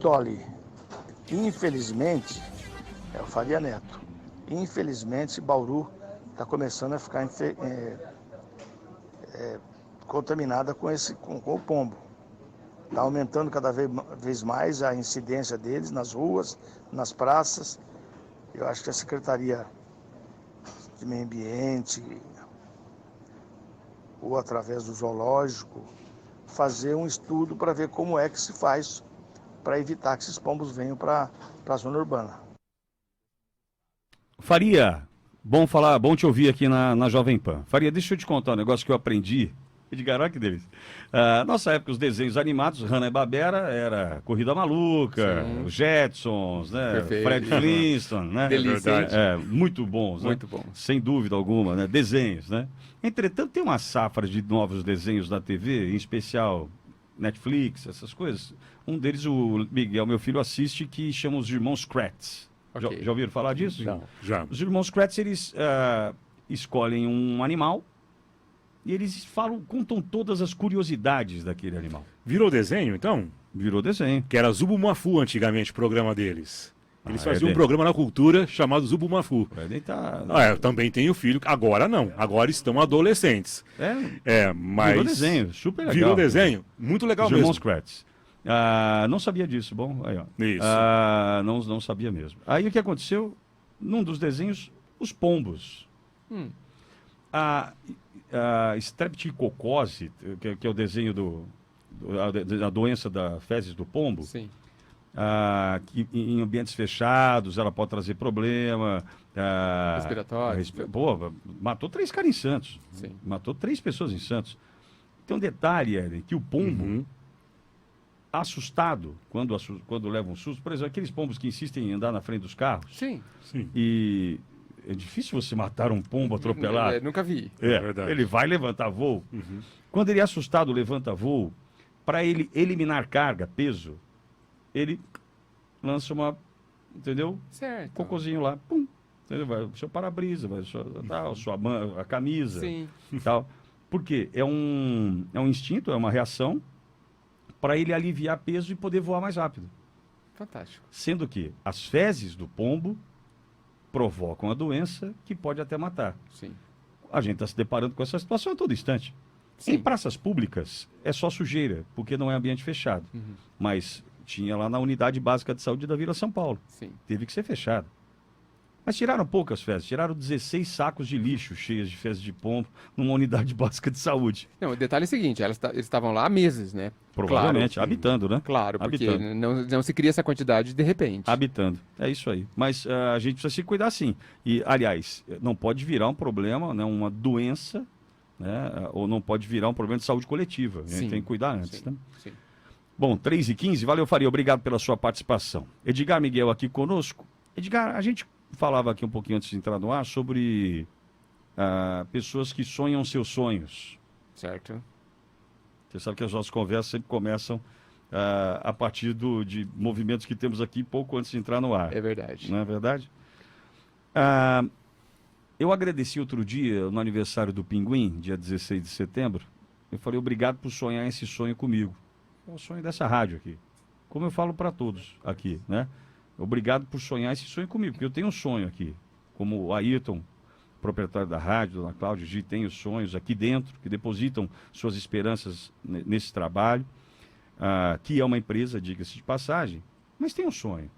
Bertoli, infelizmente, é o Faria Neto. Infelizmente, Bauru está começando a ficar contaminada com o pombo. Está aumentando cada vez mais a incidência deles nas ruas, nas praças. Eu acho que a Secretaria de Meio Ambiente, ou através do zoológico, fazer um estudo para ver como é que se faz para evitar que esses pombos venham para a zona urbana. Faria, bom te ouvir aqui na Jovem Pan. Faria, deixa eu te contar um negócio que eu aprendi. Edgar, olha que delícia. Nossa época, os desenhos animados, Hanna-Barbera era Corrida Maluca, os Jetsons, né? Perfeito. Fred Flintstone, né? Delícia, muito bons, né? Muito bons. Sem dúvida alguma, né? Desenhos, né? Entretanto, tem uma safra de novos desenhos na TV, em especial Netflix, essas coisas. Um deles, o Miguel, meu filho, assiste, que chama os Irmãos Kratz. Ok. Já ouviram falar disso? Não. Já. Os Irmãos Kratz, eles escolhem um animal e eles contam todas as curiosidades daquele animal. Virou desenho, então? Virou desenho. Que era Zubumafu antigamente, o programa deles. Eles faziam é um programa na cultura chamado Zubumafu. Eu também tenho filho. Agora não. Agora estão adolescentes. Mas... Virou desenho, super legal. Virou desenho? Muito legal Os mesmo. Irmãos Kratz. Não sabia disso. Bom, aí, ó. Isso. Não sabia mesmo. Aí o que aconteceu? Num dos desenhos, os pombos. A streptococose, que é o desenho da doença da fezes do pombo. Sim. Que em ambientes fechados ela pode trazer problema. Respiratório. Matou 3 caras em Santos. Sim. Matou 3 pessoas em Santos. Tem um detalhe, Ellen, que o pombo, assustado, quando leva um susto, por exemplo, aqueles pombos que insistem em andar na frente dos carros. Sim. E é difícil você matar um pombo atropelado. Nunca vi. Verdade. Ele vai levantar voo. Quando ele é assustado, levanta voo, para ele eliminar carga, peso, ele lança entendeu? Certo. Cocôzinho lá, pum. Entendeu? Vai o seu para-brisa, vai a camisa. Sim. Tal. Por quê? É um instinto, é uma reação para ele aliviar peso e poder voar mais rápido. Fantástico. Sendo que as fezes do pombo provocam a doença que pode até matar. Sim. A gente está se deparando com essa situação a todo instante. Sim. Em praças públicas é só sujeira, porque não é ambiente fechado. Mas tinha lá na Unidade Básica de Saúde da Vila São Paulo. Sim. Teve que ser fechado. Mas tiraram poucas fezes, tiraram 16 sacos de lixo cheios de fezes de pombo numa unidade básica de saúde. Não, o detalhe é o seguinte, eles estavam lá há meses, né? Provavelmente, Claro, habitando, né? Claro, porque Habitando. não se cria essa quantidade de repente. Habitando, é isso aí. Mas a gente precisa se cuidar sim. E, aliás, não pode virar um problema, né, uma doença, né, ou não pode virar um problema de saúde coletiva. A gente tem que cuidar antes, né? Sim. Bom, 3h15, valeu, Faria, obrigado pela sua participação. Edgar Miguel aqui conosco. Edgar, a gente falava aqui um pouquinho antes de entrar no ar sobre pessoas que sonham seus sonhos. Certo. Você sabe que as nossas conversas sempre começam a partir de movimentos que temos aqui pouco antes de entrar no ar. É verdade. Não é verdade? Eu agradeci outro dia, no aniversário do Pinguim, dia 16 de setembro. Eu falei, obrigado por sonhar esse sonho comigo. É o sonho dessa rádio aqui. Como eu falo para todos aqui, né? Obrigado por sonhar esse sonho comigo, porque eu tenho um sonho aqui. Como o Ayrton, proprietário da rádio, dona Cláudia G, tem os sonhos aqui dentro, que depositam suas esperanças nesse trabalho, que é uma empresa, diga-se de passagem, mas tem um sonho.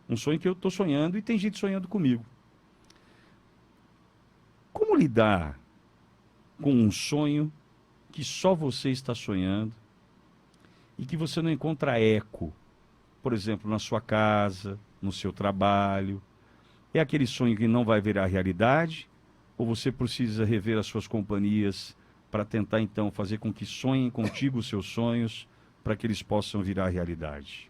Um sonho que eu estou sonhando e tem gente sonhando comigo. Como lidar com um sonho que só você está sonhando e que você não encontra eco? Por exemplo, na sua casa, no seu trabalho. É aquele sonho que não vai virar realidade? Ou você precisa rever as suas companhias para tentar, então, fazer com que sonhem contigo os seus sonhos para que eles possam virar realidade?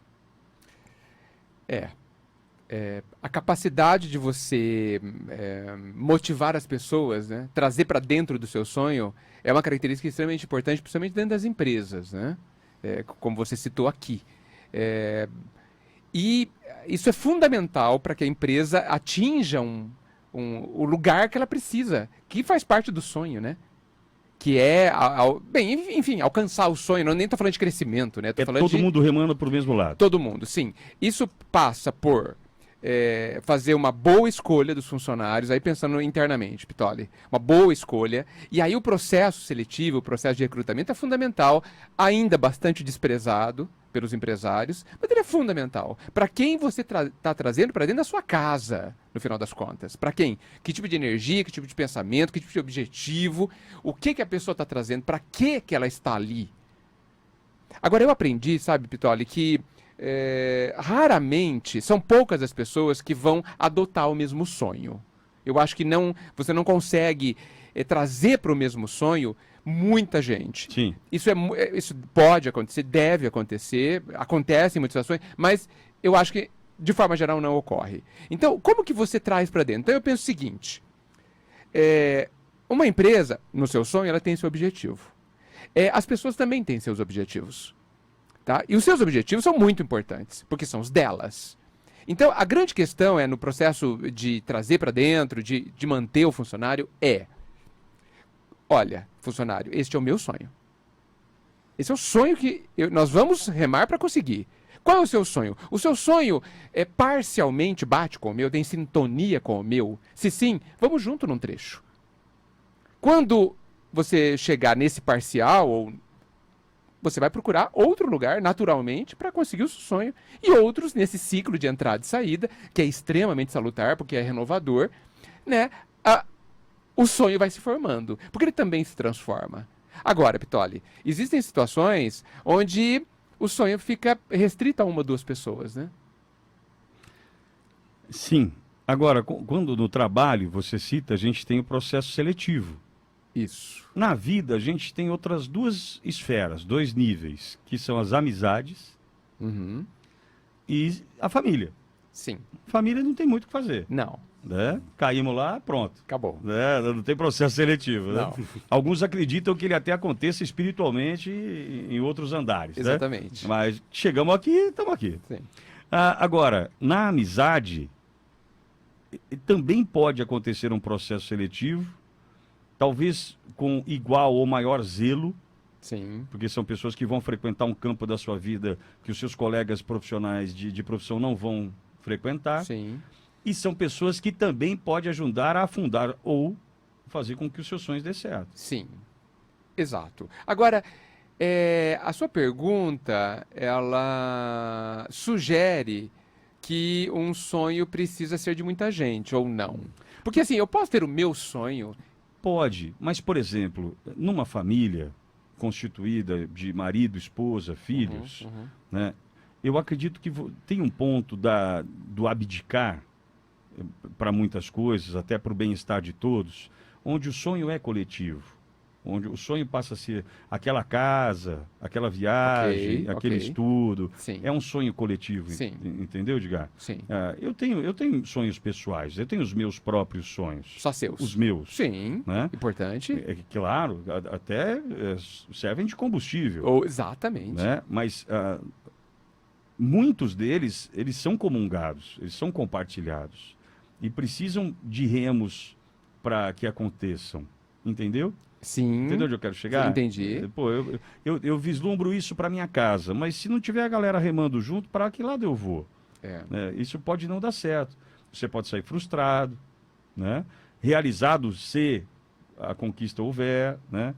A capacidade de você motivar as pessoas, né? Trazer para dentro do seu sonho, é uma característica extremamente importante, principalmente dentro das empresas, né? Como você citou aqui. E isso é fundamental para que a empresa atinja o lugar que ela precisa, que faz parte do sonho, né? que é, bem, enfim, alcançar o sonho. Não nem estou falando de crescimento, né? Tô falando todo mundo remando para o mesmo lado. Todo mundo, sim. Isso passa por fazer uma boa escolha dos funcionários, aí pensando internamente, Pitoli, uma boa escolha. E aí o processo seletivo, o processo de recrutamento é fundamental, ainda bastante desprezado pelos empresários, mas ele é fundamental. Para quem você está trazendo para dentro da sua casa, no final das contas? Para quem? Que tipo de energia, que tipo de pensamento, que tipo de objetivo, o que a pessoa está trazendo, para que ela está ali? Agora, eu aprendi, sabe, Pitoli, que raramente, são poucas as pessoas que vão adotar o mesmo sonho. Eu acho que você não consegue trazer para o mesmo sonho muita gente. Sim. Isso pode acontecer, deve acontecer, acontece em muitas situações, mas eu acho que, de forma geral, não ocorre. Então, como que você traz para dentro? Então, eu penso o seguinte, uma empresa, no seu sonho, ela tem seu objetivo. As pessoas também têm seus objetivos. Tá? E os seus objetivos são muito importantes, porque são os delas. Então, a grande questão no processo de trazer para dentro, de manter o funcionário, olha, funcionário, este é o meu sonho. Esse é o sonho que nós vamos remar para conseguir. Qual é o seu sonho? O seu sonho parcialmente bate com o meu, tem sintonia com o meu? Se sim, vamos junto num trecho. Quando você chegar nesse parcial, você vai procurar outro lugar, naturalmente, para conseguir o seu sonho. E outros, nesse ciclo de entrada e saída, que é extremamente salutar, porque é renovador, né? O sonho vai se formando, porque ele também se transforma. Agora, Pitoli, existem situações onde o sonho fica restrito a uma ou duas pessoas, né? Sim. Agora, quando no trabalho você cita, a gente tem o processo seletivo. Isso. Na vida, a gente tem outras duas esferas, dois níveis, que são as amizades e a família. Sim. Família não tem muito o que fazer. Não. Né? Caímos lá, pronto. Acabou. Né? Não tem processo seletivo. Né? Alguns acreditam que ele até aconteça espiritualmente em outros andares. Exatamente. Né? Mas chegamos aqui, estamos aqui. Sim. Agora, na amizade, também pode acontecer um processo seletivo, talvez com igual ou maior zelo. Sim. Porque são pessoas que vão frequentar um campo da sua vida que os seus colegas profissionais de profissão não vão frequentar. Sim. E são pessoas que também podem ajudar a afundar ou fazer com que os seus sonhos dê certo. Sim, exato. Agora, a sua pergunta, ela sugere que um sonho precisa ser de muita gente, ou não? Porque assim, eu posso ter o meu sonho... Pode, mas, por exemplo, numa família constituída de marido, esposa, filhos, né, eu acredito que tem um ponto do abdicar para muitas coisas, até para o bem-estar de todos, onde o sonho é coletivo, onde o sonho passa a ser aquela casa, aquela viagem, aquele estudo. Sim. É um sonho coletivo, Sim. Entendeu, Edgar? Sim. Eu tenho sonhos pessoais, eu tenho os meus próprios sonhos. Só seus. Os meus. Sim, né? importante. Claro, até servem de combustível. Exatamente. Né? Mas muitos deles, eles são comungados, eles são compartilhados. E precisam de remos para que aconteçam. Entendeu? Sim. Entendeu onde eu quero chegar? Entendi. Pô, eu vislumbro isso para minha casa, mas se não tiver a galera remando junto, para que lado eu vou? Isso pode não dar certo. Você pode sair frustrado, né? Realizado se a conquista houver, né?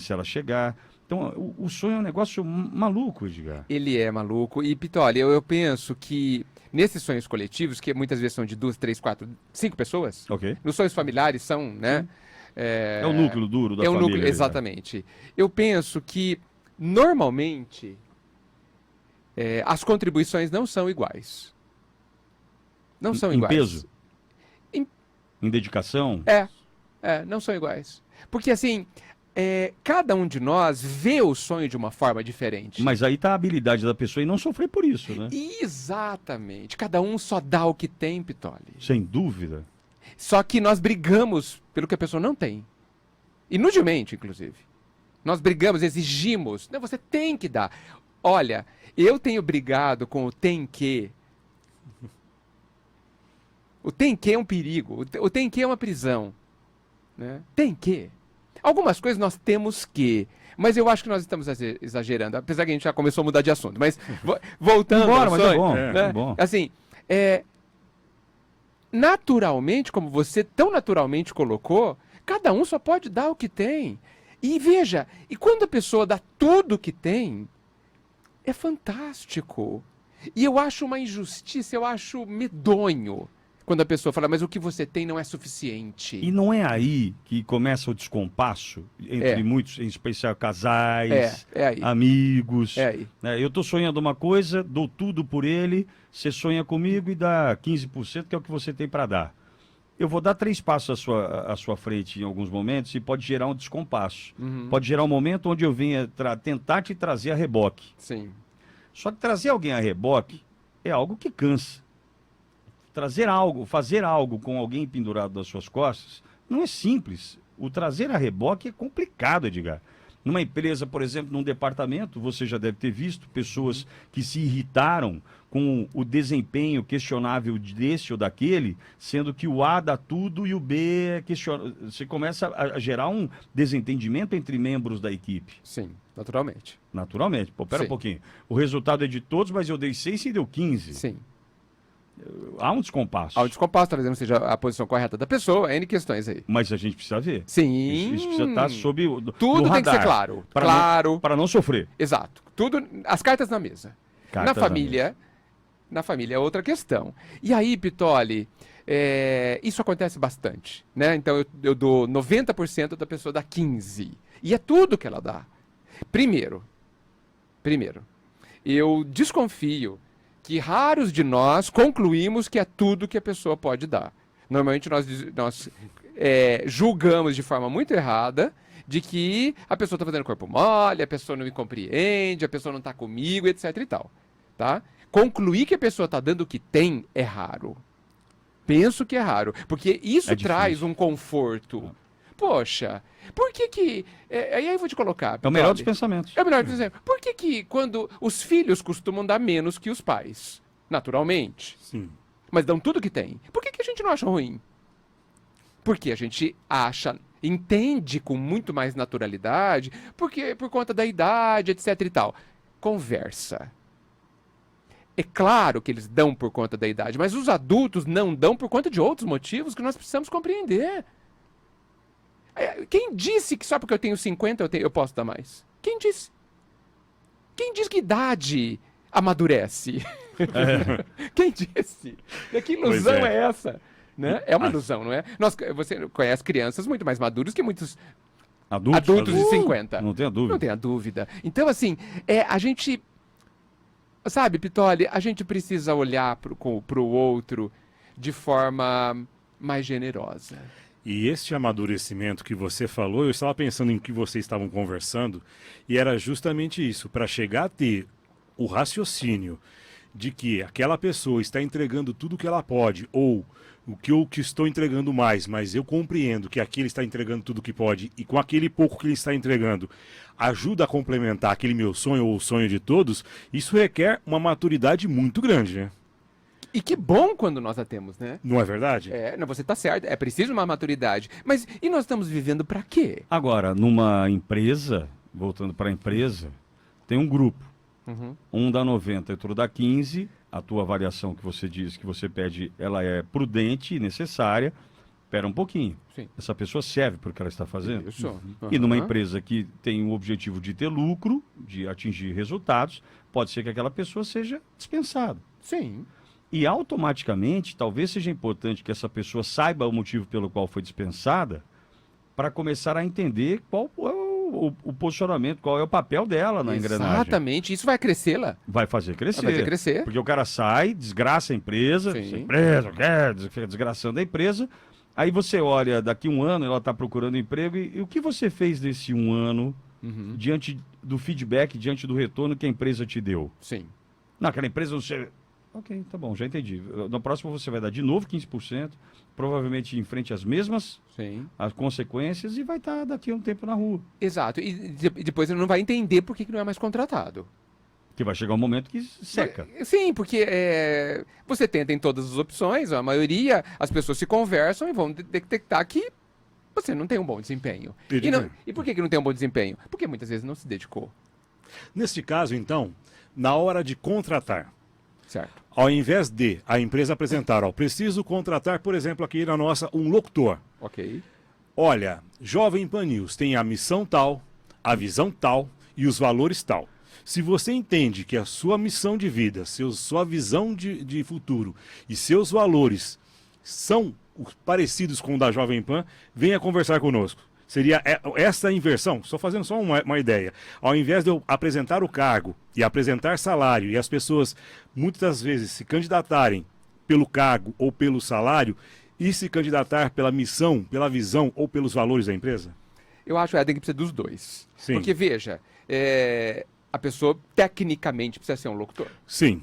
Se ela chegar. Então, o sonho é um negócio maluco, Edgar. Ele é maluco. E, Pitoli, eu penso que nesses sonhos coletivos, que muitas vezes são de 2, 3, 4, 5 pessoas, nos sonhos familiares são, né? É o núcleo duro da família. É o núcleo, exatamente. Eu penso que, normalmente, as contribuições não são iguais. Não são iguais. Em peso? Em dedicação? Não são iguais. Porque, assim, cada um de nós vê o sonho de uma forma diferente. Mas aí está a habilidade da pessoa em não sofrer por isso, né? Exatamente. Cada um só dá o que tem, Pitoli. Sem dúvida. Só que nós brigamos pelo que a pessoa não tem. Inutilmente, inclusive. Nós brigamos, exigimos. Não, você tem que dar. Olha, eu tenho brigado com o tem que. O tem que é um perigo. O tem que é uma prisão. Né? Tem que. Algumas coisas nós temos que... Mas eu acho que nós estamos exagerando, apesar que a gente já começou a mudar de assunto. Mas voltando Embora, ao mas sonho, é bom, né? é bom. Assim, naturalmente, como você tão naturalmente colocou, cada um só pode dar o que tem. E veja, e quando a pessoa dá tudo o que tem, é fantástico. E eu acho uma injustiça, eu acho medonho quando a pessoa fala, mas o que você tem não é suficiente. E não é aí que começa o descompasso entre muitos, em especial casais, aí. amigos. É aí. Eu estou sonhando uma coisa, dou tudo por ele, você sonha comigo e dá 15%, que é o que você tem para dar. Eu vou dar 3 passos à sua frente em alguns momentos e pode gerar um descompasso. Pode gerar um momento onde eu venha tentar te trazer a reboque. Sim. Só que trazer alguém a reboque é algo que cansa. Trazer algo, fazer algo com alguém pendurado das suas costas, não é simples. O trazer a reboque é complicado, Edgar. Numa empresa, por exemplo, num departamento, você já deve ter visto pessoas que se irritaram com o desempenho questionável desse ou daquele, sendo que o A dá tudo e o B é questionável. Você começa a gerar um desentendimento entre membros da equipe. Sim, naturalmente. Naturalmente. Pô, pera Sim. um pouquinho. O resultado é de todos, mas eu dei 6 e deu 15. Sim. Há um descompasso. Há um descompasso, talvez não seja a posição correta da pessoa, N questões aí. Mas a gente precisa ver. Sim. Isso precisa estar sob o Tudo no tem que ser radar, claro. Para Claro. para não sofrer. Exato. Tudo, as cartas na mesa. Cartas na família é outra questão. E aí, Pitoli, isso acontece bastante, né? Então eu dou 90% da pessoa dá 15%. E é tudo que ela dá. Primeiro, eu desconfio que raros de nós concluímos que é tudo que a pessoa pode dar. Normalmente nós julgamos de forma muito errada de que a pessoa está fazendo corpo mole, a pessoa não me compreende, a pessoa não está comigo, etc e tal. Tá? Concluir que a pessoa está dando o que tem é raro. Penso que é raro, porque isso traz um conforto. Poxa, por que aí eu vou te colocar. É o melhor dos pensamentos. É o melhor dos pensamentos. Por que quando os filhos costumam dar menos que os pais? Naturalmente. Sim. Mas dão tudo que tem. Por que a gente não acha ruim? Porque a gente entende com muito mais naturalidade, porque por conta da idade, etc e tal. Conversa. É claro que eles dão por conta da idade, mas os adultos não dão por conta de outros motivos que nós precisamos compreender. Quem disse que só porque eu tenho 50 eu posso dar mais? Quem disse? Quem diz que idade amadurece? Quem disse? Que ilusão é essa? Né? É uma ilusão, não é? Você conhece crianças muito mais maduras que muitos adultos de 50. Não tenha dúvida. Não tenha dúvida. Então, assim, a gente... Sabe, Pitoli, a gente precisa olhar para o outro de forma mais generosa. E este amadurecimento que você falou, eu estava pensando em que vocês estavam conversando, e era justamente isso, para chegar a ter o raciocínio de que aquela pessoa está entregando tudo que ela pode, ou o que eu estou entregando mais, mas eu compreendo que aquele está entregando tudo que pode, e com aquele pouco que ele está entregando, ajuda a complementar aquele meu sonho ou o sonho de todos, isso requer uma maturidade muito grande, né? E que bom quando nós a temos, né? Não é verdade? Não, você está certo, é preciso uma maturidade. Mas e nós estamos vivendo para quê? Agora, numa empresa, voltando para a empresa, tem um grupo. Um dá 90, outro dá 15. A tua avaliação que você diz que você pede, ela é prudente e necessária. Espera um pouquinho. Sim. Essa pessoa serve para o que ela está fazendo. Isso. E numa empresa que tem o objetivo de ter lucro, de atingir resultados, pode ser que aquela pessoa seja dispensada. Sim. E automaticamente, talvez seja importante que essa pessoa saiba o motivo pelo qual foi dispensada, para começar a entender qual é o posicionamento, qual é o papel dela na engrenagem. Exatamente, isso vai crescê-la. Vai fazer crescer. Vai fazer crescer. Porque o cara sai, desgraça a empresa, fica desgraçando a empresa. Aí você olha, daqui um ano ela está procurando emprego, e o que você fez nesse um ano diante do feedback, diante do retorno que a empresa te deu? Sim. Naquela empresa você... Ok, tá bom, já entendi. Na próxima você vai dar de novo 15%, provavelmente em frente às mesmas as consequências, e vai estar daqui a um tempo na rua. Exato, e depois ele não vai entender por que não é mais contratado. Que vai chegar um momento que seca. Sim, porque você tenta em todas as opções, a maioria, as pessoas se conversam e vão detectar que você não tem um bom desempenho. Edgar. E por que não tem um bom desempenho? Porque muitas vezes não se dedicou, Neste caso, então, na hora de contratar, certo? ao invés de a empresa apresentar, ó, preciso contratar, por exemplo, aqui na nossa, um locutor. Ok. Olha, Jovem Pan News tem a missão tal, a visão tal e os valores tal. Se você entende que a sua missão de vida, sua visão de futuro e seus valores são parecidos com o da Jovem Pan, venha conversar conosco. Seria essa inversão, só fazendo só uma ideia. Ao invés de eu apresentar o cargo e apresentar salário e as pessoas muitas vezes se candidatarem pelo cargo ou pelo salário e se candidatar pela missão, pela visão ou pelos valores da empresa? Eu acho, Éden, que precisa dos dois. Sim. Porque, veja, a pessoa tecnicamente precisa ser um locutor. Sim.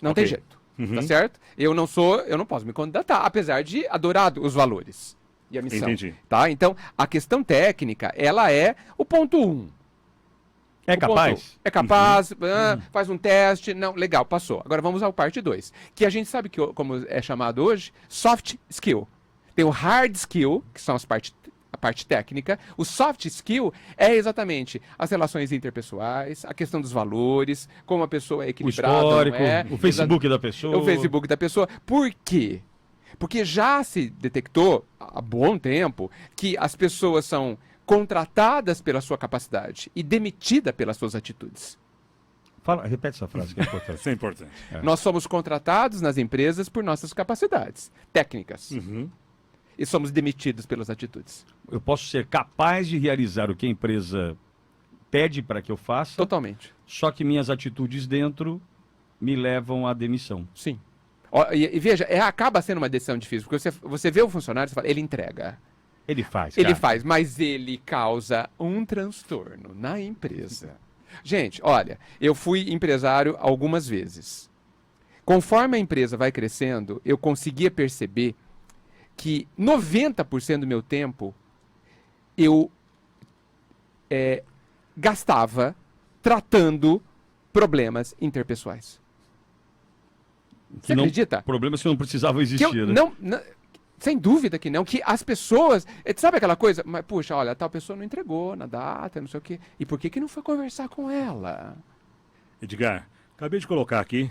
Não Ok. tem jeito, tá certo? Eu não posso me candidatar, apesar de adorar os valores e a missão. Entendi. Tá? Então, a questão técnica, ela é o ponto 1. É capaz? É capaz, faz um teste, não, legal, passou. Agora vamos ao parte 2, que a gente sabe que, como é chamado hoje, soft skill. Tem o hard skill, que são a parte técnica. O soft skill é exatamente as relações interpessoais, a questão dos valores, como a pessoa é O equilibrada, histórico, não é. o Facebook da pessoa. O Facebook da pessoa. Por quê? Porque já se detectou há bom tempo que as pessoas são contratadas pela sua capacidade e demitidas pelas suas atitudes. Repete essa frase que é importante. Isso é importante. Nós somos contratados nas empresas por nossas capacidades técnicas e somos demitidos pelas atitudes. Eu posso ser capaz de realizar o que a empresa pede para que eu faça, Totalmente. só que minhas atitudes dentro me levam à demissão. Sim. Ó, e veja, acaba sendo uma decisão difícil, porque você vê o funcionário e fala, ele entrega. Ele faz, Ele cara. faz, mas ele causa um transtorno na empresa. Gente, olha, eu fui empresário algumas vezes. Conforme a empresa vai crescendo, eu conseguia perceber que 90% do meu tempo eu gastava tratando problemas interpessoais. Você acredita? Problemas que não precisavam Que eu existir, né? não, sem dúvida que não, que as pessoas, sabe aquela coisa, mas puxa, olha, tal pessoa não entregou na data, não sei o quê, e por que não foi conversar com ela? Edgar, acabei de colocar aqui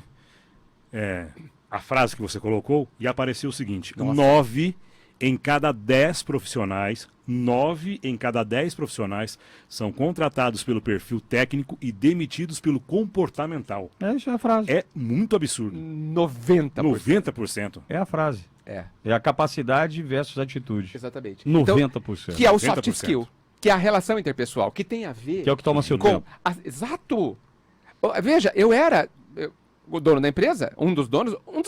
a frase que você colocou e apareceu o seguinte: 9 em cada 10 profissionais, 9 em cada 10 profissionais são contratados pelo perfil técnico e demitidos pelo comportamental. Isso é a frase. É muito absurdo. 90%. 90%. É a frase. É, É a capacidade versus atitude. exatamente. 90%. Que é o soft 90%. skill, que é a relação interpessoal, que tem a ver Que é o que toma seu com... tempo. Exato! Veja, eu era o dono da empresa, um dos donos, uma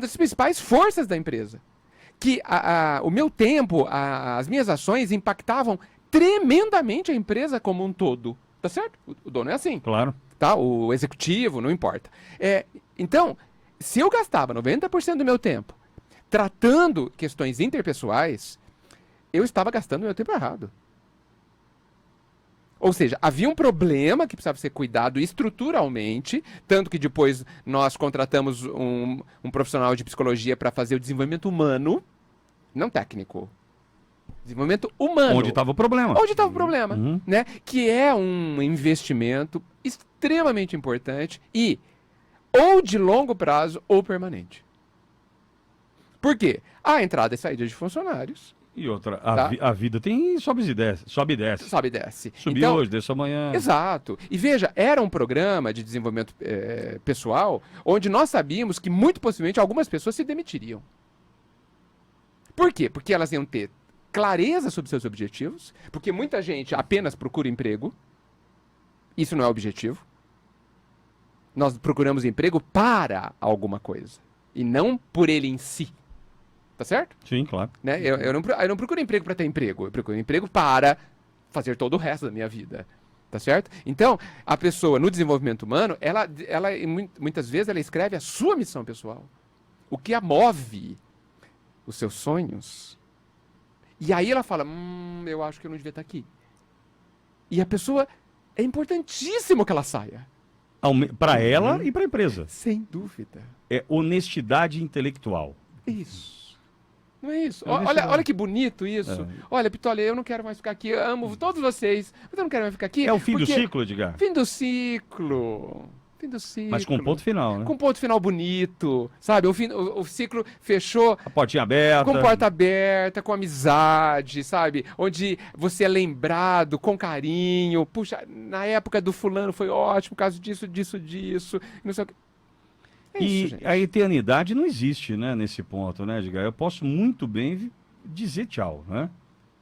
das principais forças da empresa. Que o meu tempo, as minhas ações impactavam tremendamente a empresa como um todo. Tá certo? O dono é assim. Claro. Tá? O executivo, não importa. Então, se eu gastava 90% do meu tempo tratando questões interpessoais, eu estava gastando meu tempo errado. Ou seja, havia um problema que precisava ser cuidado estruturalmente, tanto que depois nós contratamos um profissional de psicologia para fazer o desenvolvimento humano, não técnico. Desenvolvimento humano. Onde estava o problema. Onde estava o problema, né? Que é um investimento extremamente importante e ou de longo prazo ou permanente. Por quê? A entrada e saída de funcionários. E outra, Tá. a vida tem sobe e desce. Sobe e desce. Sobe e desce. Subiu hoje, desceu amanhã. Exato. E veja, era um programa de desenvolvimento pessoal onde nós sabíamos que muito possivelmente algumas pessoas se demitiriam. Por quê? Porque elas iam ter clareza sobre seus objetivos, porque muita gente apenas procura emprego. Isso não é objetivo. Nós procuramos emprego para alguma coisa e não por ele em si. Tá certo? Sim, claro. Né? Eu não procuro emprego para ter emprego. Eu procuro emprego para fazer todo o resto da minha vida. Tá certo? Então, a pessoa no desenvolvimento humano, ela muitas vezes ela escreve a sua missão pessoal. O que a move, os seus sonhos. E aí ela fala, eu acho que eu não devia estar aqui. E a pessoa, é importantíssimo que ela saia. Para ela e para a empresa. Sem dúvida. É honestidade intelectual. Isso. Não é isso? Eu deixo Olha, lá. olha que bonito isso. Olha, Pitolli, eu não quero mais ficar aqui. Eu amo todos vocês, mas eu não quero mais ficar aqui. É o fim do porque- ciclo, Edgar? Fim do ciclo. Fim do ciclo. Mas com ponto final, né? Com ponto final bonito, sabe? O ciclo fechou A portinha aberta. com porta aberta, com amizade, sabe? Onde você é lembrado com carinho. Puxa, na época do fulano foi ótimo, por causa disso. Não sei o que. É E isso, gente. a eternidade não existe, né, nesse ponto, né, Edgar? Eu posso muito bem dizer tchau, né?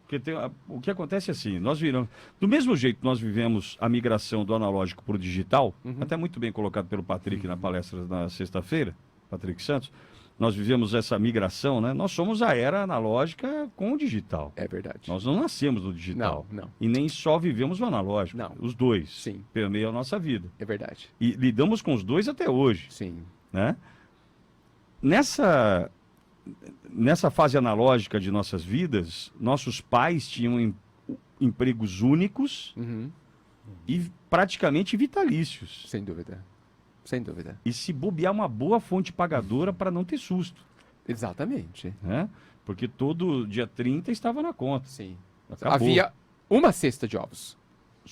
Porque o que acontece é assim, nós viramos... Do mesmo jeito que nós vivemos a migração do analógico para o digital, até muito bem colocado pelo Patrick na palestra na sexta-feira, Patrick Santos, nós vivemos essa migração, né? Nós somos a era analógica com o digital. É verdade. Nós não nascemos no digital. Não. E nem só vivemos no analógico. Não. Os dois. Sim. Permeiam a nossa vida. É verdade. E lidamos com os dois até hoje, Sim. né? Nessa fase analógica de nossas vidas, nossos pais tinham empregos únicos Uhum. e praticamente vitalícios. Sem dúvida. Sem dúvida. E se bobear uma boa fonte pagadora para não ter susto, Exatamente. né? Porque todo dia 30 estava na conta. Sim. Acabou. Havia uma cesta de ovos.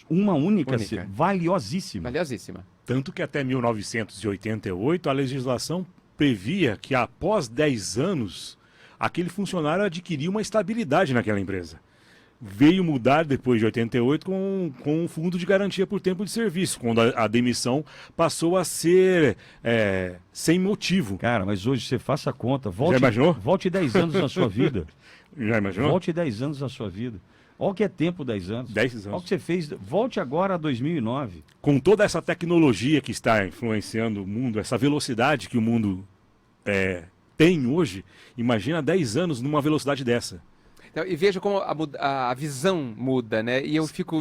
Uma única, Única. valiosíssima. Valiosíssima. Tanto que até 1988 a legislação previa que após 10 anos aquele funcionário adquiria uma estabilidade naquela empresa. Veio mudar depois de 88 com um fundo de garantia por tempo de serviço, quando a demissão passou a ser sem motivo. Cara, mas hoje você faça a conta. Já imaginou? Volte 10 anos na sua vida. Já imaginou? Volte 10 anos na sua vida. Olha o que é tempo 10 anos. 10 Olha o anos. que você fez. Volte agora a 2009. Com toda essa tecnologia que está influenciando o mundo, essa velocidade que o mundo tem hoje, imagina 10 anos numa velocidade dessa. Então, e veja como a visão muda, né? E eu fico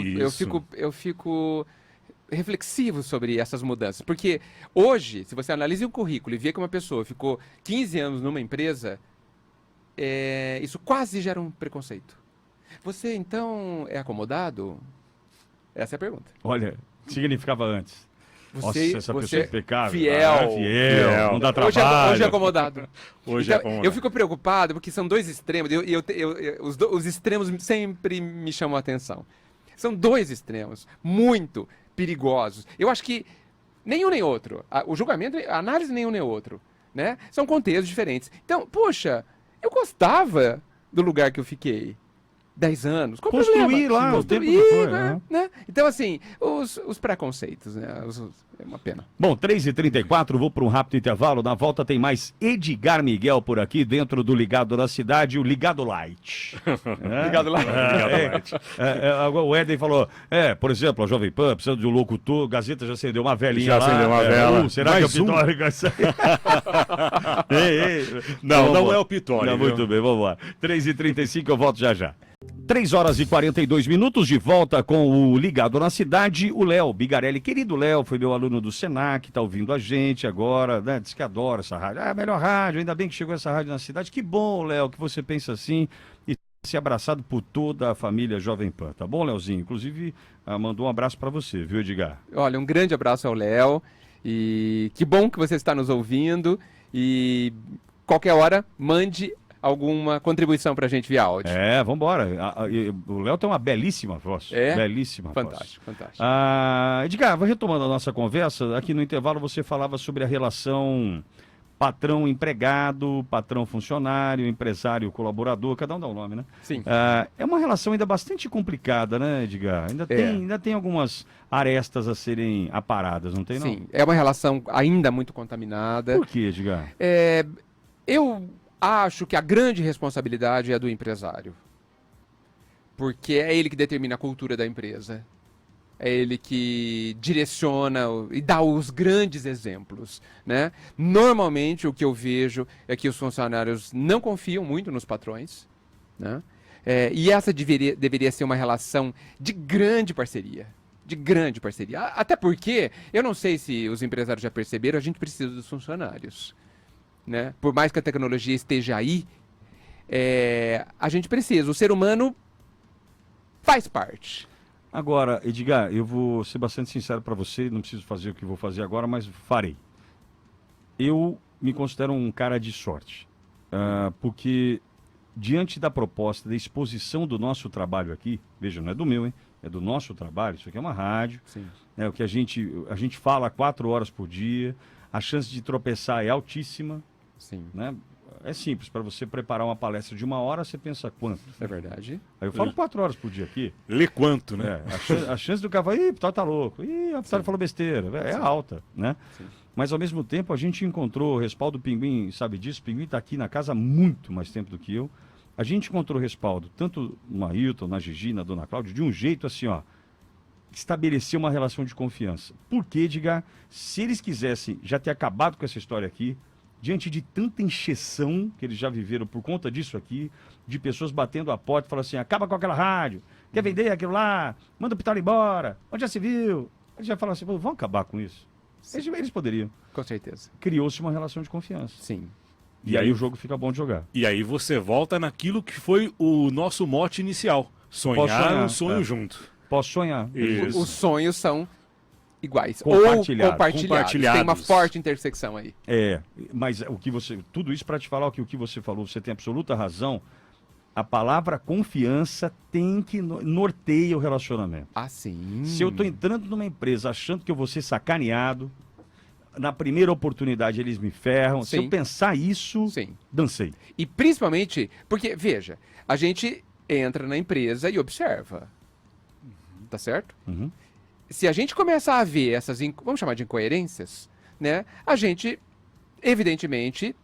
reflexivo sobre essas mudanças. Porque hoje, se você analisa um currículo e vê que uma pessoa ficou 15 anos numa empresa, isso quase gera um preconceito. Você, então, é acomodado? Essa é a pergunta. Olha, o que significava antes? Nossa, essa pessoa é impecável. Fiel. Ah, fiel, não dá trabalho. Hoje é acomodado. Hoje Então, é acomodado. eu fico preocupado porque são dois extremos. Os extremos sempre me chamam a atenção. São dois extremos muito perigosos. Eu acho que nenhum nem outro. O julgamento, a análise nenhum nem outro. Né? São contextos diferentes. Então, poxa, eu gostava do lugar que eu fiquei. 10 anos. Qual o Construir problema? lá, o tempo Construir, que foi, né? Então, assim, os preconceitos, né? É uma pena. Bom, 3h34, vou para um rápido intervalo. Na volta tem mais Edgar Miguel por aqui, dentro do Ligado na Cidade, o Ligado Light. Ligado lá. O Éden falou, por exemplo, a Jovem Pan, precisando de um locutor, Gazeta já acendeu uma velinha Já lá. acendeu uma vela. Será Mais que é o Pitório vai sair? Não, Vamos não lá. é o Pitório. Não, viu? muito bem, vamos lá. 3h35, eu volto já já. 3h42, de volta com o Ligado na Cidade, o Léo Bigarelli. Querido Léo, foi meu aluno do Senac, tá ouvindo a gente agora, né? Diz que adora essa rádio. Ah, melhor rádio, ainda bem que chegou essa rádio na cidade. Que bom, Léo, que você pensa assim e se abraçado por toda a família Jovem Pan, tá bom, Léozinho? Inclusive, mandou um abraço para você, viu, Edgar? Olha, um grande abraço ao Léo e que bom que você está nos ouvindo e qualquer hora mande alguma contribuição pra gente via áudio. Vambora. O Léo tem uma belíssima voz. Belíssima voz. Fantástico, fantástico. Edgar, retomando a nossa conversa, aqui no intervalo você falava sobre a relação patrão-empregado, patrão-funcionário, empresário-colaborador, cada um dá um nome, né? Sim. É uma relação ainda bastante complicada, né, Edgar? Ainda tem algumas arestas a serem aparadas, não tem, não? Sim, é uma relação ainda muito contaminada. Por que, Edgar? Eu acho que a grande responsabilidade é do empresário. Porque é ele que determina a cultura da empresa. É ele que direciona e dá os grandes exemplos, né? Normalmente o que eu vejo é que os funcionários não confiam muito nos patrões, né? E essa deveria ser uma relação de grande parceria. De grande parceria. Até porque, eu não sei se os empresários já perceberam, a gente precisa dos funcionários. Né? Por mais que a tecnologia esteja aí, a gente precisa. O ser humano faz parte. Agora, Edgar, eu vou ser bastante sincero para você, não preciso fazer o que vou fazer agora, mas farei. Eu me considero um cara de sorte, porque diante da proposta da exposição do nosso trabalho aqui, veja, não é do meu, hein? É do nosso trabalho, isso aqui é uma rádio, Sim. né? O que a gente fala 4 horas por dia, a chance de tropeçar é altíssima, Sim. né? É simples, para você preparar uma palestra de 1 hora, você pensa quanto? É verdade. Aí eu falo 4 horas por dia aqui. Lê quanto, né? A chance do cara falar, ih, Pitório tá louco, ih, a Pitório falou besteira, é alta, né? Sim. Mas ao mesmo tempo a gente encontrou o respaldo do Pinguim, sabe disso? O Pinguim está aqui na casa há muito mais tempo do que eu. A gente encontrou respaldo, tanto no Ailton, na Gigi, na Dona Cláudia, de um jeito assim, ó, estabelecer uma relação de confiança. Porque, Edgar, se eles quisessem já ter acabado com essa história aqui, diante de tanta encheção que eles já viveram por conta disso aqui, de pessoas batendo a porta e falando assim, acaba com aquela rádio, quer vender aquilo lá, manda o Pitório embora, onde já se viu? Eles já falaram assim, vamos acabar com isso. Eles poderiam. Com certeza. Criou-se uma relação de confiança. Sim. E aí o jogo fica bom de jogar. E aí você volta naquilo que foi o nosso mote inicial. Sonhar um sonho junto. Posso sonhar. Isso. Os sonhos são iguais. Compartilhados. Ou compartilhados. Tem uma forte intersecção aí. Mas o que você. Tudo isso para te falar que o que você falou, você tem absoluta razão. A palavra confiança tem que norteia o relacionamento. Ah, sim. Se eu estou entrando numa empresa achando que eu vou ser sacaneado, na primeira oportunidade eles me ferram. Se Sim. eu pensar isso, Sim. dancei. E principalmente, porque, veja, a gente entra na empresa e observa. Tá certo? Uhum. Se a gente começar a ver essas, vamos chamar de incoerências, né? A gente, evidentemente,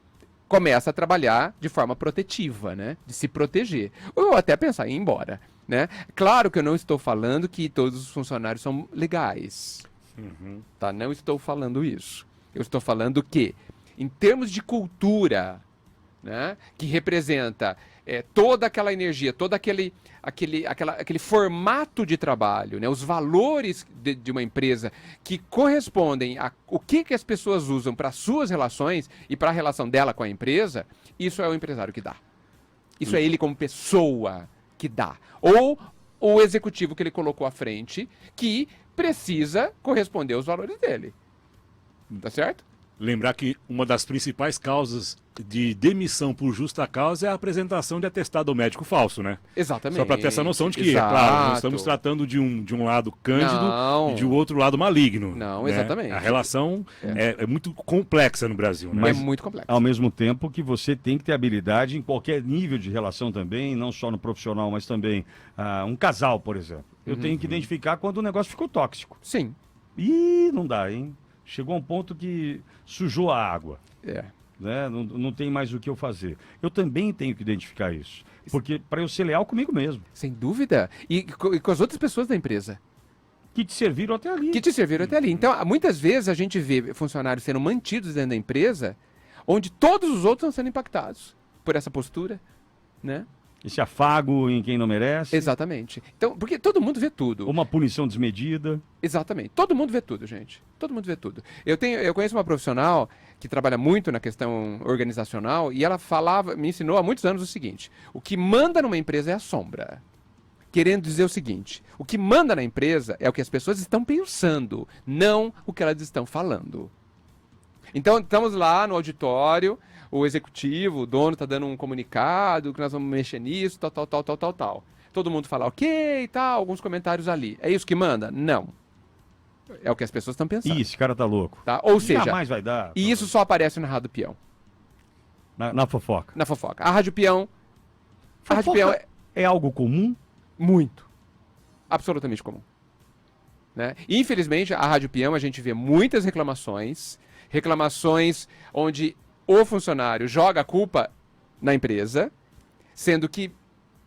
começa a trabalhar de forma protetiva, né? De se proteger. Ou até pensar em ir embora, né? Claro que eu não estou falando que todos os funcionários são legais. Tá? Não estou falando isso. Eu estou falando que, em termos de cultura, né? Que representa toda aquela energia, todo aquele formato de trabalho, né? Os valores de uma empresa que correspondem a o que as pessoas usam para suas relações e para a relação dela com a empresa, isso é o empresário que dá. Isso é ele como pessoa que dá. Ou o executivo que ele colocou à frente, que precisa corresponder aos valores dele. Tá certo? Lembrar que uma das principais causas de demissão por justa causa é a apresentação de atestado médico falso, né? Exatamente. Só para ter essa noção de que, Exato. é claro, nós estamos tratando de um lado cândido Não. e de outro lado maligno. Não, né? exatamente. A relação é muito complexa no Brasil, né? Mas, é muito complexo. Ao mesmo tempo que você tem que ter habilidade em qualquer nível de relação também, não só no profissional, mas também um casal, por exemplo. Eu tenho que identificar quando o negócio ficou tóxico. Sim. Ih, não dá, hein? Chegou a um ponto que sujou a água. Né? Não tem mais o que eu fazer. Eu também tenho que identificar isso. Porque para eu ser leal comigo mesmo. Sem dúvida. E com as outras pessoas da empresa. Que te serviram até ali. Que te serviram até ali. Então, muitas vezes a gente vê funcionários sendo mantidos dentro da empresa, onde todos os outros estão sendo impactados por essa postura, né? Esse afago em quem não merece. Exatamente. Então, porque todo mundo vê tudo. Uma punição desmedida. Exatamente. Todo mundo vê tudo, gente. Todo mundo vê tudo. Eu conheço uma profissional que trabalha muito na questão organizacional e ela me ensinou há muitos anos o seguinte: o que manda numa empresa é a sombra. Querendo dizer o seguinte: o que manda na empresa é o que as pessoas estão pensando, não o que elas estão falando. Então, estamos lá no auditório, o executivo, o dono está dando um comunicado, que nós vamos mexer nisso, tal. Todo mundo fala ok e tal, alguns comentários ali. É isso que manda? Não. É o que as pessoas estão pensando. Ih, esse cara tá louco. Tá? Ou seja, jamais vai dar. e isso só aparece na Rádio Peão. Na fofoca. Na fofoca. A Rádio Peão... A Rádio Fofoca Peão é algo comum? muito. Absolutamente comum. Né? Infelizmente, a Rádio Peão, a gente vê muitas reclamações onde o funcionário joga a culpa na empresa, sendo que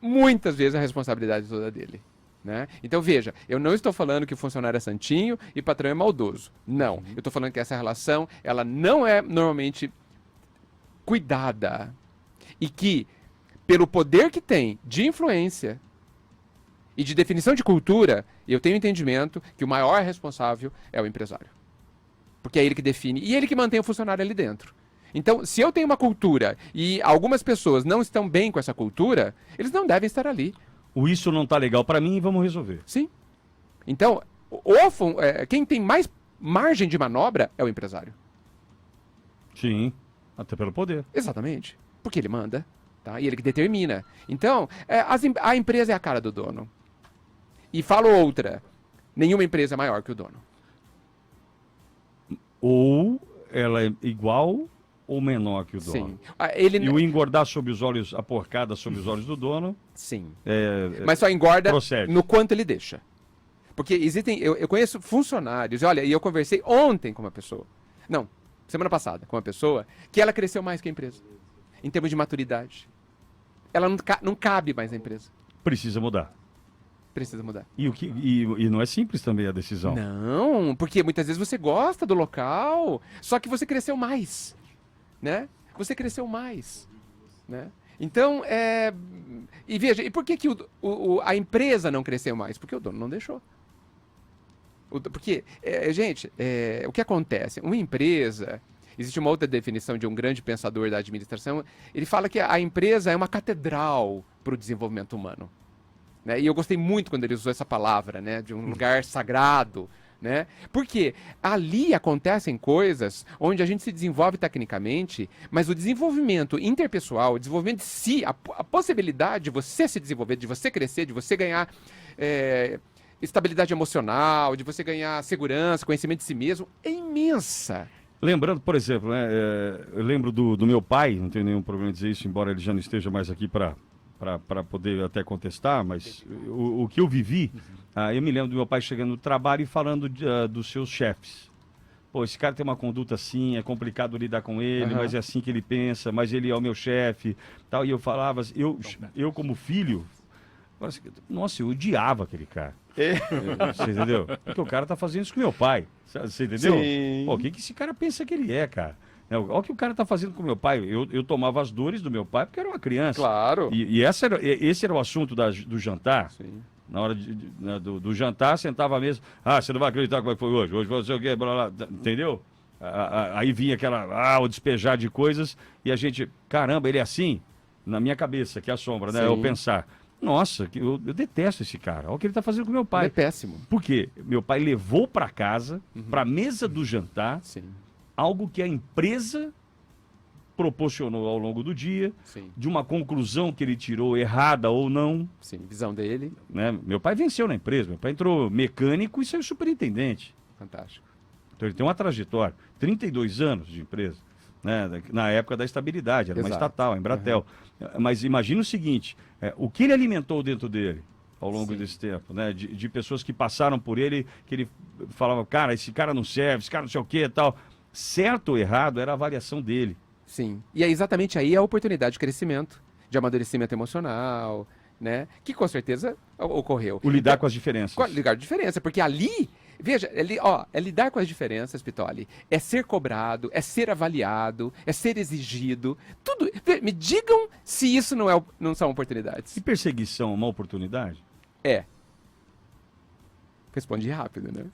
muitas vezes a responsabilidade é toda dele. Né? Então, veja, eu não estou falando que o funcionário é santinho e o patrão é maldoso. Não. Eu estou falando que essa relação, ela não é normalmente cuidada. E que, pelo poder que tem de influência e de definição de cultura, eu tenho entendimento que o maior responsável é o empresário. Porque é ele que define e ele que mantém o funcionário ali dentro. Então, se eu tenho uma cultura e algumas pessoas não estão bem com essa cultura, eles não devem estar ali. O isso não tá legal para mim e vamos resolver. Sim. Então, quem tem mais margem de manobra é o empresário. Sim, até pelo poder. Exatamente. Porque ele manda. Tá? E ele que determina. Então, a empresa é a cara do dono. E falo outra, nenhuma empresa é maior que o dono. Ou ela é igual ou menor que o dono. Sim. E o engordar sob os olhos, a porcada sob os olhos do dono... Sim. Mas só engorda procede. No quanto ele deixa. Porque existem... Eu conheço funcionários, olha, e eu conversei ontem com uma pessoa. Não, semana passada, com uma pessoa, que ela cresceu mais que a empresa. Em termos de maturidade. Ela não cabe mais na empresa. Precisa mudar. Precisa mudar. E não é simples também a decisão. Não, porque muitas vezes você gosta do local, só que você cresceu mais, né? Você cresceu mais, né? Então, e veja, e por que a empresa não cresceu mais? Porque o dono não deixou. Porque, gente, o que acontece? Uma empresa... Existe uma outra definição de um grande pensador da administração. Ele fala que a empresa é uma catedral para o desenvolvimento humano. Né? E eu gostei muito quando ele usou essa palavra, né? De um lugar sagrado. Né? Porque ali acontecem coisas onde a gente se desenvolve tecnicamente, mas o desenvolvimento interpessoal, o desenvolvimento de si, a possibilidade de você se desenvolver, de você crescer, de você ganhar estabilidade emocional, de você ganhar segurança, conhecimento de si mesmo, é imensa. Lembrando, por exemplo, né, eu lembro do meu pai, não tenho nenhum problema em dizer isso, embora ele já não esteja mais aqui para poder até contestar, mas o que eu vivi, eu me lembro do meu pai chegando no trabalho e falando dos seus chefes. Pô, esse cara tem uma conduta assim, é complicado lidar com ele, mas é assim que ele pensa, mas ele é o meu chefe, tal. E eu falava, eu como filho, nossa, eu odiava aquele cara. Você entendeu? Porque o cara tá fazendo isso com meu pai. Você entendeu? Sim. Pô, o que esse cara pensa que ele é, cara? Olha o que o cara tá fazendo com meu pai. Eu tomava as dores do meu pai porque era uma criança. Claro. E esse era o assunto do jantar. Sim. Na hora do jantar, sentava à mesa. Ah, você não vai acreditar como é que foi hoje. Hoje você o quê? Blá, blá. Entendeu? Aí vinha o despejar de coisas e a gente, caramba, ele é assim? Na minha cabeça, que é a sombra, né? Sim. Eu pensar. Nossa, eu detesto esse cara. Olha o que ele está fazendo com meu pai. Ele é péssimo. Por quê? Meu pai levou para casa, para a mesa do jantar, Sim. algo que a empresa proporcionou ao longo do dia, Sim. de uma conclusão que ele tirou errada ou não. Sim, visão dele. Né? Meu pai venceu na empresa. Meu pai entrou mecânico e saiu superintendente. Fantástico. Então ele tem uma trajetória. 32 anos de empresa. Né? Na época da estabilidade, era uma Exato. estatal, a Embratel. Mas imagina o seguinte, o que ele alimentou dentro dele ao longo Sim. desse tempo, né? De pessoas que passaram por ele, que ele falava, cara, esse cara não serve, esse cara não sei o que e tal. Certo ou errado era a avaliação dele. Sim. E é exatamente aí a oportunidade de crescimento, de amadurecimento emocional, né? Que com certeza ocorreu. O lidar com as diferenças. Lidar com a diferença, porque ali, veja, é lidar com as diferenças, Pitoli. É ser cobrado, é ser avaliado, é ser exigido. Tudo. Me digam se isso não são oportunidades. E perseguição é uma oportunidade? É. Respondi rápido, né?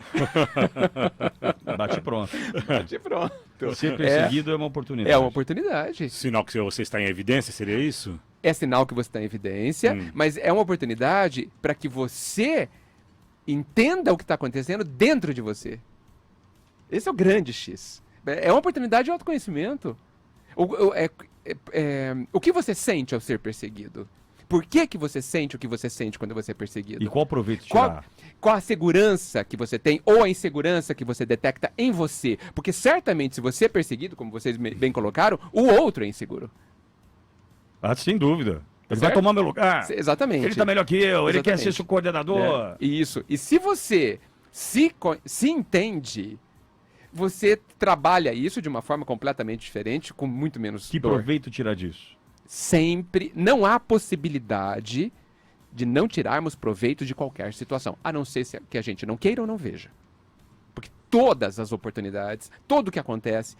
Bate pronto. Bate pronto. Ser perseguido é uma oportunidade. É uma oportunidade. Sinal que você está em evidência, seria isso? É sinal que você está em evidência, mas é uma oportunidade para que você entenda o que está acontecendo dentro de você. Esse é o grande X. É uma oportunidade de autoconhecimento. O que você sente ao ser perseguido? Por que você sente o que você sente quando você é perseguido? E qual proveito tirar? Qual a segurança que você tem ou a insegurança que você detecta em você? Porque certamente se você é perseguido, como vocês bem colocaram, o outro é inseguro. Ah, sem dúvida. Ele Certo? vai tomar meu lugar. Exatamente. Ele tá melhor que eu, ele quer Exatamente. ser seu coordenador. Isso. E se você se entende, você trabalha isso de uma forma completamente diferente, com muito menos Que dor. proveito tirar disso? Sempre, não há possibilidade de não tirarmos proveito de qualquer situação, a não ser que a gente não queira ou não veja. Porque todas as oportunidades, tudo o que acontece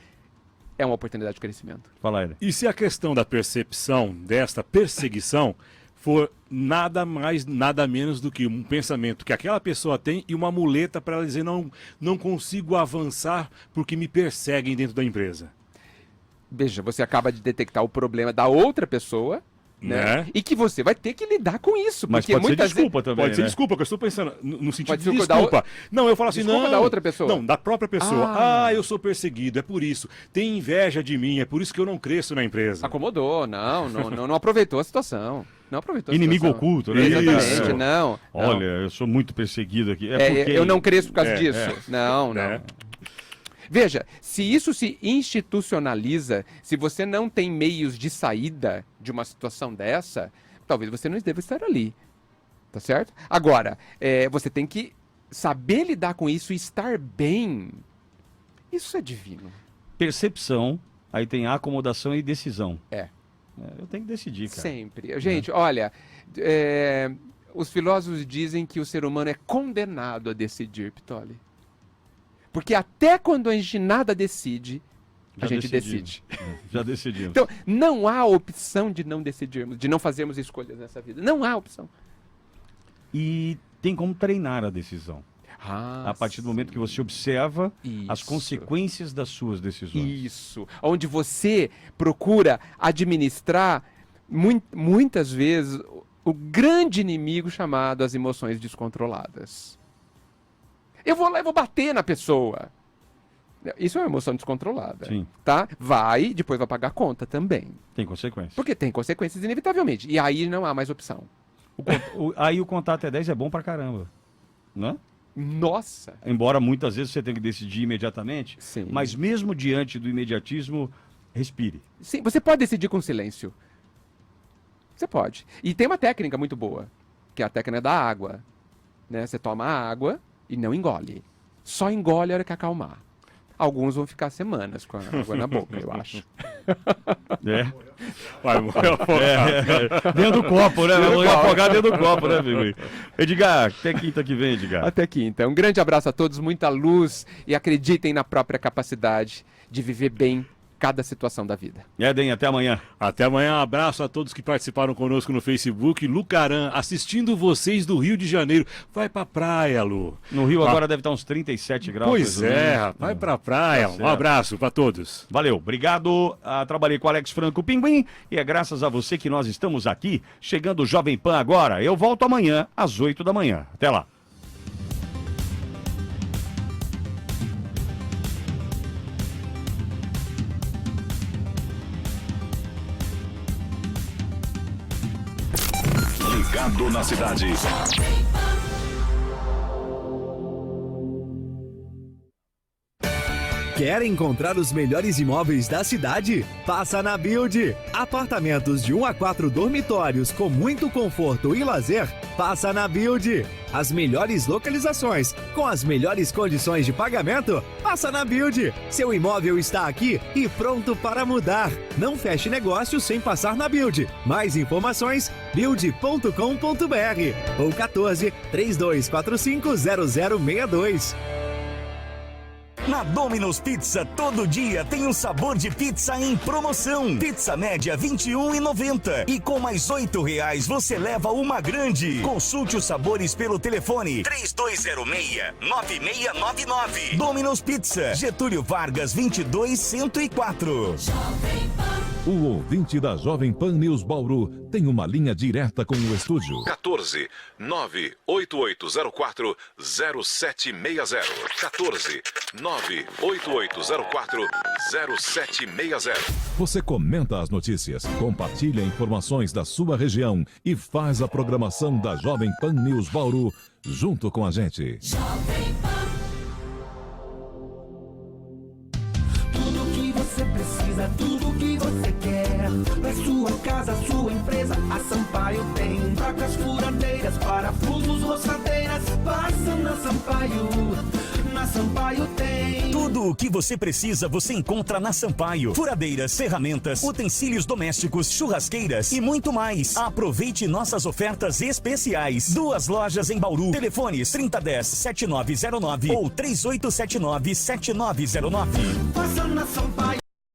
é uma oportunidade de crescimento. Fala, ele. E se a questão da percepção desta perseguição for nada mais, nada menos do que um pensamento que aquela pessoa tem e uma muleta para ela dizer não consigo avançar porque me perseguem dentro da empresa? Veja, você acaba de detectar o problema da outra pessoa, né? E que você vai ter que lidar com isso. Mas porque pode ser muitas desculpa também, Pode ser né? desculpa, que eu estou pensando no sentido Pode de ser da desculpa. Não, eu falo assim, Desculpa não. da outra pessoa? Não, da própria pessoa. Eu sou perseguido, é por isso. Tem inveja de mim, é por isso que eu não cresço na empresa. Acomodou, não aproveitou a situação. Não aproveitou a Inimigo situação. oculto, né? Exatamente, Isso. não. Olha, eu sou muito perseguido aqui. Eu não cresço por causa É, disso. é. Não. Veja, se isso se institucionaliza, se você não tem meios de saída de uma situação dessa, talvez você não deva estar ali. Tá certo? Agora, você tem que saber lidar com isso e estar bem. Isso é divino. Percepção, aí tem acomodação e decisão. Eu tenho que decidir, cara. Sempre. Gente, olha, os filósofos dizem que o ser humano é condenado a decidir, Pitoli. Porque até quando a gente nada decide, a gente decide. Já decidimos. Então, não há opção de não decidirmos, de não fazermos escolhas nessa vida. Não há opção. E tem como treinar a decisão. A partir do momento que você observa as consequências das suas decisões. Isso. Onde você procura administrar, muitas vezes, o grande inimigo chamado as emoções descontroladas. Eu vou lá e vou bater na pessoa. Isso é uma emoção descontrolada. Sim. Tá? Depois vai pagar a conta também. Tem consequências. Porque tem consequências inevitavelmente. E aí não há mais opção. Aí o contar até 10 é bom pra caramba. Né? Nossa! Embora muitas vezes você tenha que decidir imediatamente, Sim. mas mesmo diante do imediatismo, respire. Sim, você pode decidir com silêncio. Você pode. E tem uma técnica muito boa, que é a técnica da água. Né? Você toma a água e não engole. Só engole a hora que acalmar. Alguns vão ficar semanas com a água na boca, eu acho. Vai afogar. Dentro do copo, né? Vai afogar dentro do copo, né, amigo? Edgar, até quinta que vem, Edgar. Até quinta. Um grande abraço a todos, muita luz e acreditem na própria capacidade de viver bem cada situação da vida. Eden, até amanhã. Até amanhã, um abraço a todos que participaram conosco no Facebook. Lucaran, assistindo vocês do Rio de Janeiro. Vai pra praia, Lu. No Rio agora deve estar uns 37 graus. Pois é, vai pra praia. Tá Um abraço pra todos. Valeu, obrigado. Trabalhei com Alex Franco Pinguim e é graças a você que nós estamos aqui, chegando o Jovem Pan agora. Eu volto amanhã às 8 da manhã. Até lá. Ligado na cidade. Quer encontrar os melhores imóveis da cidade? Passa na Build. Apartamentos de 1 a 4 dormitórios com muito conforto e lazer? Passa na Build. As melhores localizações com as melhores condições de pagamento? Passa na Build. Seu imóvel está aqui e pronto para mudar. Não feche negócio sem passar na Build. Mais informações, build.com.br ou 14 3245 0062. Na Domino's Pizza, todo dia tem um sabor de pizza em promoção. Pizza média R$ 21,90. E com mais R$ 8 você leva uma grande. Consulte os sabores pelo telefone 3206-9699. Domino's Pizza, Getúlio Vargas 22104. O ouvinte da Jovem Pan News Bauru tem uma linha direta com o estúdio. 14 98804 0760. 14 98804 0760. Você comenta as notícias, compartilha informações da sua região e faz a programação da Jovem Pan News Bauru junto com a gente. Tudo que você precisa, tudo que você quer. Pra sua casa, sua empresa, a Sampaio tem. Placas, furadeiras, parafusos, roçadeiras. Passa na Sampaio. Na Sampaio tem. Tudo o que você precisa você encontra na Sampaio. Furadeiras, ferramentas, utensílios domésticos, churrasqueiras e muito mais. Aproveite nossas ofertas especiais. 2 lojas em Bauru. Telefones 3010-7909 ou 3879-7909. Passa na Sampaio.